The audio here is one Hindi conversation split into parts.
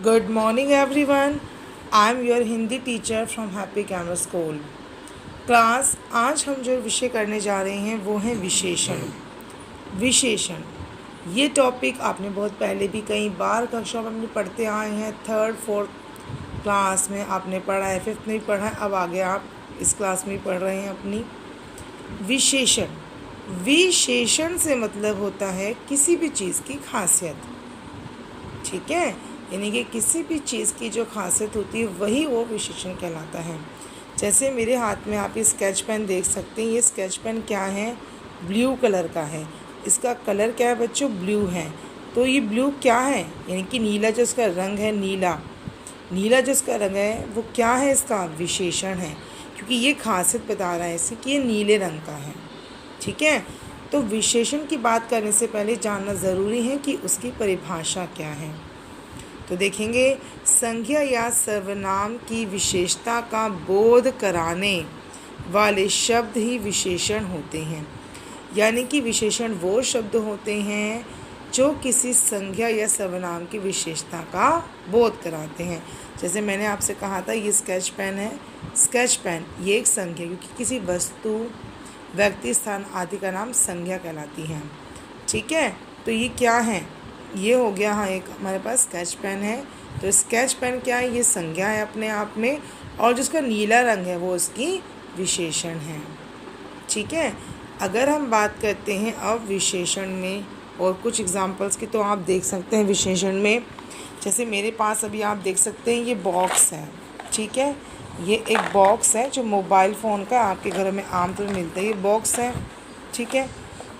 Good morning everyone. I am your Hindi teacher from happy camera school. Class आज हम जो विषय करने जा रहे हैं वो है विशेषण। विशेषण ये टॉपिक आपने बहुत पहले भी कई बार कक्षा में अपने पढ़ते आए हैं। थर्ड फोर्थ क्लास में आपने पढ़ा है, फिफ्थ में भी पढ़ा है, अब आगे आप इस क्लास में पढ़ रहे हैं अपनी। विशेषण विशेषण से मतलब होता है किसी भी चीज़ की खासियत, ठीक है, यानी कि किसी भी चीज़ की जो खासियत होती है वही वो विशेषण कहलाता है। जैसे मेरे हाथ में आप ये स्केच पेन देख सकते हैं। ये स्केच पेन क्या है, ब्लू कलर का है। इसका कलर क्या है बच्चों, ब्लू है। तो ये ब्लू क्या है, यानी कि नीला जो इसका रंग है, नीला जो इसका रंग है वो क्या है, इसका विशेषण है, क्योंकि ये खासियत बता रहा है इसे कि ये नीले रंग का है, ठीक है। तो विशेषण की बात करने से पहले जानना ज़रूरी है कि उसकी परिभाषा क्या है। तो देखेंगे, संज्ञा या सर्वनाम की विशेषता का बोध कराने वाले शब्द ही विशेषण होते हैं। यानी कि विशेषण वो शब्द होते हैं जो किसी संज्ञा या सर्वनाम की विशेषता का बोध कराते हैं। जैसे मैंने आपसे कहा था ये स्केच पेन है। स्केच पेन ये एक संज्ञा, क्योंकि किसी वस्तु, व्यक्ति, स्थान आदि का नाम संज्ञा कहलाती है, ठीक है। तो ये क्या है, ये हो गया, हाँ, एक हमारे पास स्केच पेन है। तो स्केच पेन क्या है, ये संज्ञा है अपने आप में, और जिसका नीला रंग है वो उसकी विशेषण है, ठीक है। अगर हम बात करते हैं अब विशेषण में और कुछ एग्जांपल्स की, तो आप देख सकते हैं विशेषण में, जैसे मेरे पास अभी आप देख सकते हैं ये बॉक्स है, ठीक है। ये एक बॉक्स है जो मोबाइल फ़ोन का आपके घरों में आमतौर पर मिलता है। ये बॉक्स है, ठीक है,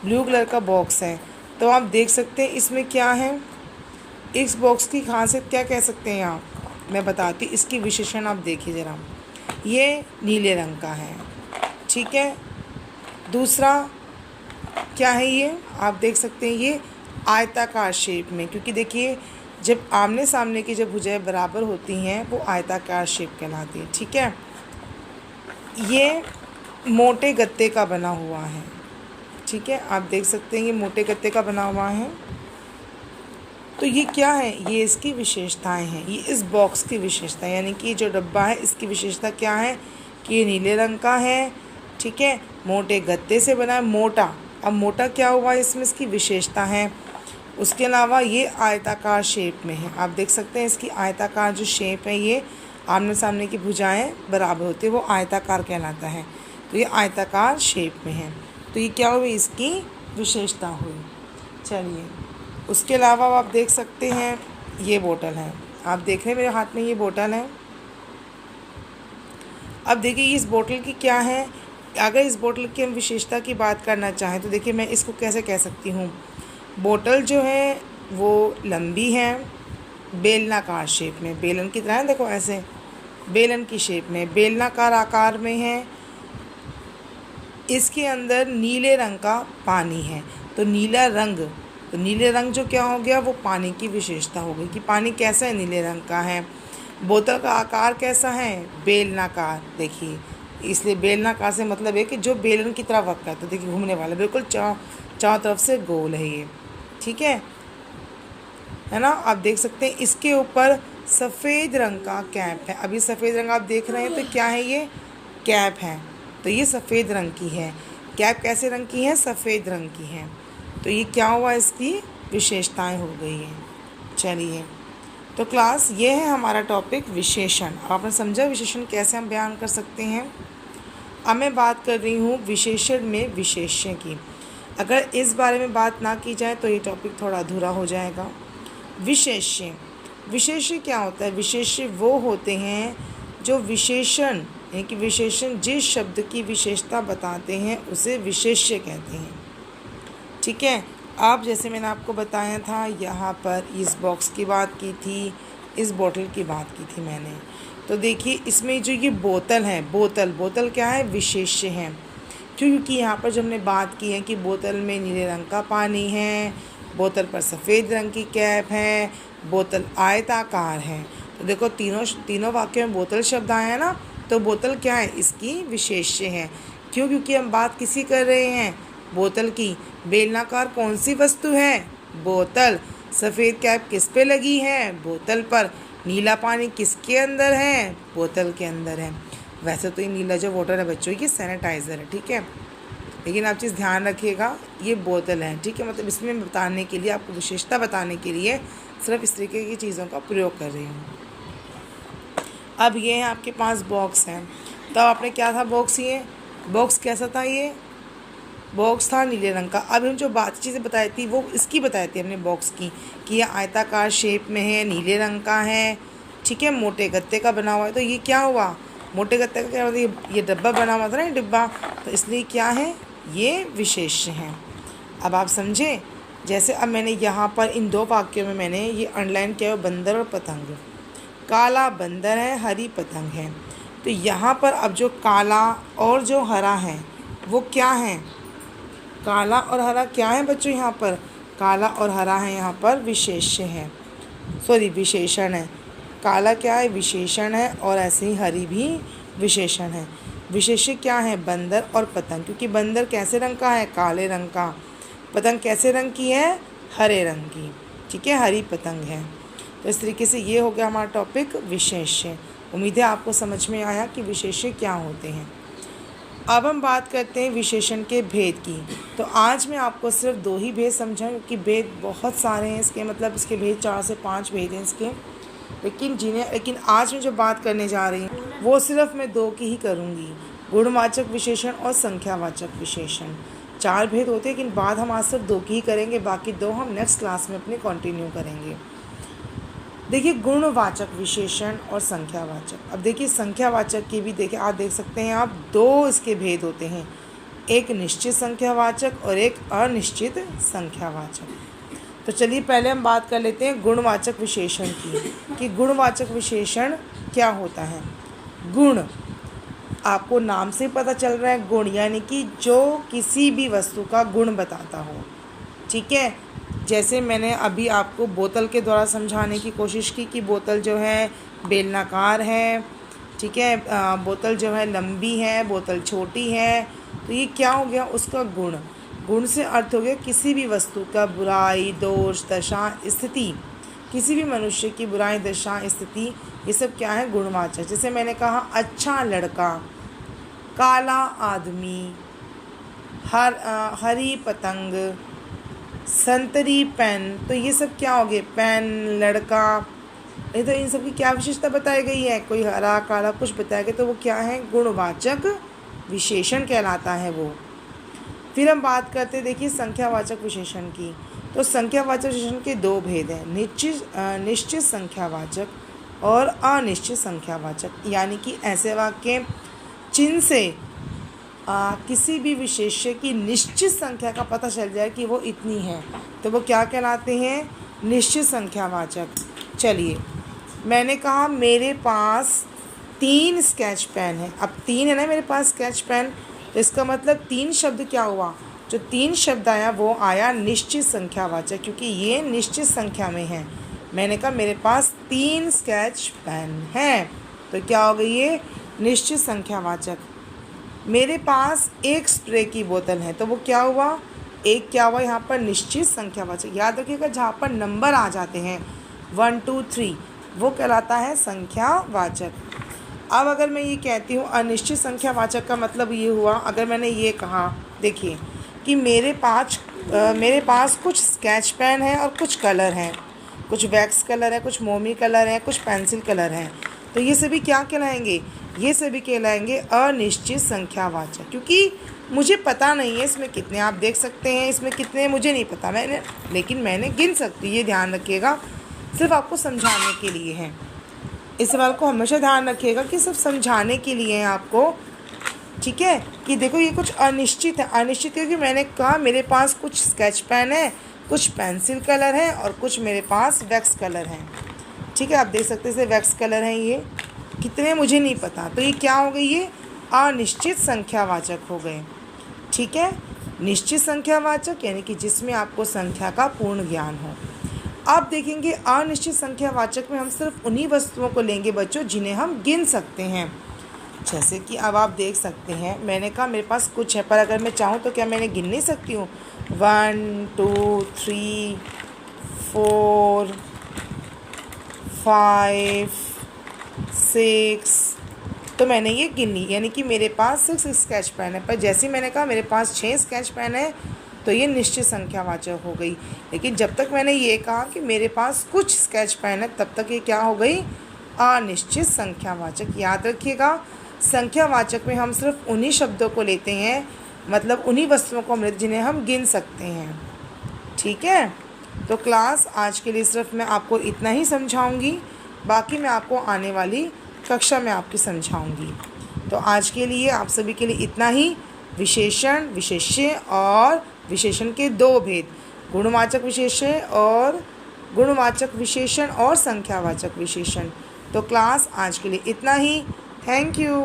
ब्लू कलर का बॉक्स है। तो आप देख सकते हैं इसमें क्या है, इस बॉक्स की खासियत क्या कह सकते हैं आप, मैं बताती हूँ। इसकी विशेषण आप देखिए ज़रा, ये नीले रंग का है, ठीक है। दूसरा क्या है, ये आप देख सकते हैं ये आयताकार शेप में, क्योंकि देखिए जब आमने सामने की जब भुजाएं बराबर होती हैं वो आयताकार शेप कहलाती है, ठीक है। ये मोटे गत्ते का बना हुआ है, ठीक है, आप देख सकते हैं ये मोटे गत्ते का बना हुआ है। तो ये क्या है, ये इसकी विशेषताएं हैं, ये इस बॉक्स की विशेषता, यानी कि जो डब्बा है इसकी विशेषता क्या है कि ये नीले रंग का है, ठीक है, मोटे गत्ते से बना है, मोटा। अब मोटा क्या हुआ, इसमें इसकी विशेषता है। उसके अलावा ये आयताकार शेप में है, आप देख सकते हैं इसकी आयताकार जो शेप है, ये आमने सामने की भुजाएं बराबर होती है वो आयताकार कहलाता है। तो ये आयताकार शेप में है, तो ये क्या हुई, इसकी विशेषता हुई। चलिए, उसके अलावा आप देख सकते हैं ये बोतल है, आप देख रहे हैं मेरे हाथ में ये बोतल है। अब देखिए इस बोतल की क्या है, अगर इस बोतल की हम विशेषता की बात करना चाहें तो देखिए मैं इसको कैसे कह सकती हूँ, बोतल जो है वो लंबी है, बेलनाकार शेप में, बेलन की तरह है, देखो ऐसे बेलन की शेप में, बेलनाकार आकार में है। इसके अंदर नीले रंग का पानी है। तो नीला रंग, तो नीले रंग जो क्या हो गया, वो पानी की विशेषता हो गई कि पानी कैसा है, नीले रंग का है। बोतल का आकार कैसा है, बेलनाकार, देखिए, इसलिए बेलनाकार से मतलब है कि जो बेलन की तरह वक्त है, तो देखिए घूमने वाला, बिल्कुल चारों तरफ से गोल है ये, ठीक है ना। आप देख सकते हैं इसके ऊपर सफ़ेद रंग का कैप है। अभी सफ़ेद रंग आप देख रहे हैं, तो क्या है, ये कैप है, तो ये सफ़ेद रंग की है। कैप कैसे रंग की है, सफ़ेद रंग की है। तो ये क्या हुआ, इसकी विशेषताएं हो गई हैं। चलिए, तो क्लास ये है हमारा टॉपिक विशेषण। आपने समझा विशेषण कैसे हम बयान कर सकते हैं। अब मैं बात कर रही हूँ विशेषण में विशेष्य की। अगर इस बारे में बात ना की जाए तो ये टॉपिक थोड़ा अधूरा हो जाएगा। विशेष्य, विशेष्य क्या होता है, विशेष्य वो होते हैं जो विशेषण, यानी कि विशेषण जिस शब्द की विशेषता बताते हैं उसे विशेष्य कहते हैं, ठीक है। अब जैसे मैंने आपको बताया था, यहाँ पर इस बॉक्स की बात की थी, इस बोतल की बात की थी मैंने। तो देखिए इसमें जो ये बोतल है, बोतल क्या है, विशेष्य है, क्योंकि यहाँ पर जो हमने बात की है कि बोतल में नीले रंग का पानी है, बोतल पर सफ़ेद रंग की कैप है, बोतल आयताकार है। तो देखो तीनों वाक्यों में बोतल शब्द आया है ना, तो बोतल क्या है, इसकी विशेष्य है। क्यों, क्योंकि हम बात किसी कर रहे हैं, बोतल की। बेलनाकार कौन सी वस्तु है, बोतल। सफ़ेद कैप किस पे लगी है? बोतल पर। नीला पानी किसके अंदर है? बोतल के अंदर है। वैसे तो ये नीला जो वाटर है बच्चों ये सैनिटाइज़र है, ठीक है, लेकिन आप चीज़ ध्यान रखिएगा ये बोतल है, ठीक है, मतलब इसमें बताने के लिए, आपको विशेषता बताने के लिए सिर्फ इस तरीके की चीज़ों का प्रयोग कर रही हूँ। अब ये है आपके पास बॉक्स है, तो आपने क्या था बॉक्स, ये बॉक्स कैसा था? ये बॉक्स था नीले रंग का। अब हम जो बात चीज़ें बताई थी वो इसकी बताई थी हमने बॉक्स की, कि ये आयताकार शेप में है, नीले रंग का है, ठीक है, मोटे गत्ते का बना हुआ है। तो ये क्या हुआ? मोटे गत्ते का क्या मतलब? ये डब्बा बना हुआ था ना, ये डिब्बा, तो इसलिए क्या है? ये विशेष्य हैं। अब आप समझे? जैसे अब मैंने यहाँ पर इन दो वाक्यों में मैंने ये अंडरलाइन किया, बंदर और पतंग। काला बंदर है, हरी पतंग है। तो यहाँ पर अब जो काला और जो हरा है वो क्या है? काला और हरा क्या है बच्चों? यहाँ पर काला और हरा है, यहाँ पर विशेष्य है, सॉरी विशेषण है। काला क्या है? विशेषण है, और ऐसे ही हरी भी विशेषण है। विशेष्य क्या है? बंदर और पतंग, क्योंकि बंदर कैसे रंग का है? काले रंग का। पतंग कैसे रंग की है? हरे रंग की, ठीक है, हरी पतंग है। तो इस तरीके से ये हो गया हमारा टॉपिक विशेष्य। उम्मीद है आपको समझ में आया कि विशेष्य क्या होते हैं। अब हम बात करते हैं विशेषण के भेद की। तो आज मैं आपको सिर्फ 2 ही भेद समझाऊँ, क्योंकि भेद बहुत सारे हैं इसके, मतलब इसके भेद 4 से 5 भेद हैं इसके, लेकिन आज मैं जो बात करने जा रही हूँ वो सिर्फ मैं 2 की ही करूँगी, गुणवाचक विशेषण और संख्यावाचक विशेषण। 4 भेद होते हैं, लेकिन बाद हम आज सिर्फ 2 की ही करेंगे, बाकी 2 हम नेक्स्ट क्लास में अपने कंटिन्यू करेंगे। देखिए गुणवाचक विशेषण और संख्यावाचक। अब देखिए संख्यावाचक की भी देखिए आप देख सकते हैं आप 2 इसके भेद होते हैं, एक निश्चित संख्यावाचक और एक अनिश्चित संख्यावाचक। तो चलिए पहले हम बात कर लेते हैं गुणवाचक विशेषण की, कि गुणवाचक विशेषण क्या होता है। गुण, आपको नाम से पता चल रहा है, गुण यानी कि जो किसी भी वस्तु का गुण बताता हो, ठीक है। जैसे मैंने अभी आपको बोतल के द्वारा समझाने की कोशिश की कि बोतल जो है बेलनाकार है, ठीक है, बोतल जो है लंबी है, बोतल छोटी है। तो ये क्या हो गया? उसका गुण। गुण से अर्थ हो गया किसी भी वस्तु का बुराई, दोष, दशा, स्थिति, किसी भी मनुष्य की बुराई, दशा, स्थिति, ये सब क्या है? गुणवाचक। जैसे मैंने कहा अच्छा लड़का, काला आदमी, हरी पतंग, संतरी पेन, तो ये सब क्या हो गए? पेन, लड़का, ये तो इन सब की क्या विशेषता बताई गई है? कोई हरा काला कुछ बताया गया, तो वो क्या है? गुणवाचक विशेषण कहलाता है वो। फिर हम बात करते हैं देखिए संख्यावाचक विशेषण की। तो संख्यावाचक विशेषण के 2 भेद हैं, निश्चित संख्यावाचक और अनिश्चित संख्यावाचक। यानी कि ऐसे वाक्य चिन्ह से किसी भी विशेष्य की निश्चित संख्या का पता चल जाए कि वो इतनी है, तो वो क्या कहलाते हैं? निश्चित संख्यावाचक। चलिए मैंने कहा मेरे पास 3 स्केच पेन है। अब 3 है ना मेरे पास स्केच पेन, तो इसका मतलब 3 शब्द क्या हुआ? जो 3 शब्द आया वो आया निश्चित संख्यावाचक, क्योंकि ये निश्चित संख्या में है। मैंने कहा मेरे पास 3 स्केच पेन हैं, तो क्या हो गई? ये निश्चित संख्यावाचक। मेरे पास 1 स्प्रे की बोतल है, तो वो क्या हुआ? एक क्या हुआ यहाँ पर? निश्चित संख्यावाचक। याद रखिएगा जहाँ पर नंबर आ जाते हैं 1 2 3 वो कहलाता है संख्यावाचक। अब अगर मैं ये कहती हूँ अनिश्चित संख्यावाचक का मतलब ये हुआ, अगर मैंने ये कहा देखिए कि मेरे पास कुछ स्केच पेन है और कुछ कलर हैं, कुछ वैक्स कलर है, कुछ मोमी कलर है, कुछ पेंसिल कलर हैं, तो ये सभी क्या कहलाएंगे? ये सभी कहलाएंगे अनिश्चित संख्यावाचक, क्योंकि मुझे पता नहीं है इसमें कितने, आप देख सकते हैं इसमें कितने मुझे नहीं पता, लेकिन मैंने गिन सकती, ये ध्यान रखिएगा, सिर्फ आपको समझाने के लिए है। इस सवाल को हमेशा ध्यान रखिएगा कि सिर्फ समझाने के लिए है आपको, ठीक है, कि देखो ये कुछ अनिश्चित है। अनिश्चित क्योंकि मैंने कहा मेरे पास कुछ स्केच पेन है, कुछ पेंसिल कलर है और कुछ मेरे पास वैक्स कलर हैं, ठीक है, आप देख सकते हैं वैक्स कलर हैं, ये कितने मुझे नहीं पता, तो ये क्या हो गई? ये अनिश्चित संख्यावाचक हो गए, ठीक है। निश्चित संख्यावाचक यानी कि जिसमें आपको संख्या का पूर्ण ज्ञान हो। अब देखेंगे अनिश्चित संख्यावाचक में हम सिर्फ उन्हीं वस्तुओं को लेंगे बच्चों जिन्हें हम गिन सकते हैं। जैसे कि अब आप देख सकते हैं मैंने कहा मेरे पास कुछ है, पर अगर मैं चाहूँ तो क्या मैंने गिन नहीं सकती हूँ? 1 2 3 4 5 6। तो मैंने ये गिन ली, यानी कि मेरे पास 6 स्केच पेन है। पर जैसे ही मैंने कहा मेरे पास 6 स्केच पेन है तो ये निश्चित संख्यावाचक हो गई। लेकिन जब तक मैंने ये कहा कि मेरे पास कुछ स्केच पेन है, तब तक ये क्या हो गई? अनिश्चित संख्यावाचक। याद रखिएगा, संख्यावाचक में हम सिर्फ उन्हीं शब्दों को लेते हैं, मतलब उन्हीं वस्तुओं को जिन्हें हम गिन सकते हैं। ठीक है, तो क्लास आज के लिए सिर्फ मैं आपको इतना ही समझाऊंगी, बाकी मैं आपको आने वाली कक्षा में आपकी समझाऊंगी। तो आज के लिए आप सभी के लिए इतना ही। विशेषण, विशेष्य और विशेषण के दो भेद, गुणवाचक विशेष्य और गुणवाचक विशेषण और संख्यावाचक विशेषण। तो क्लास आज के लिए इतना ही। Thank you.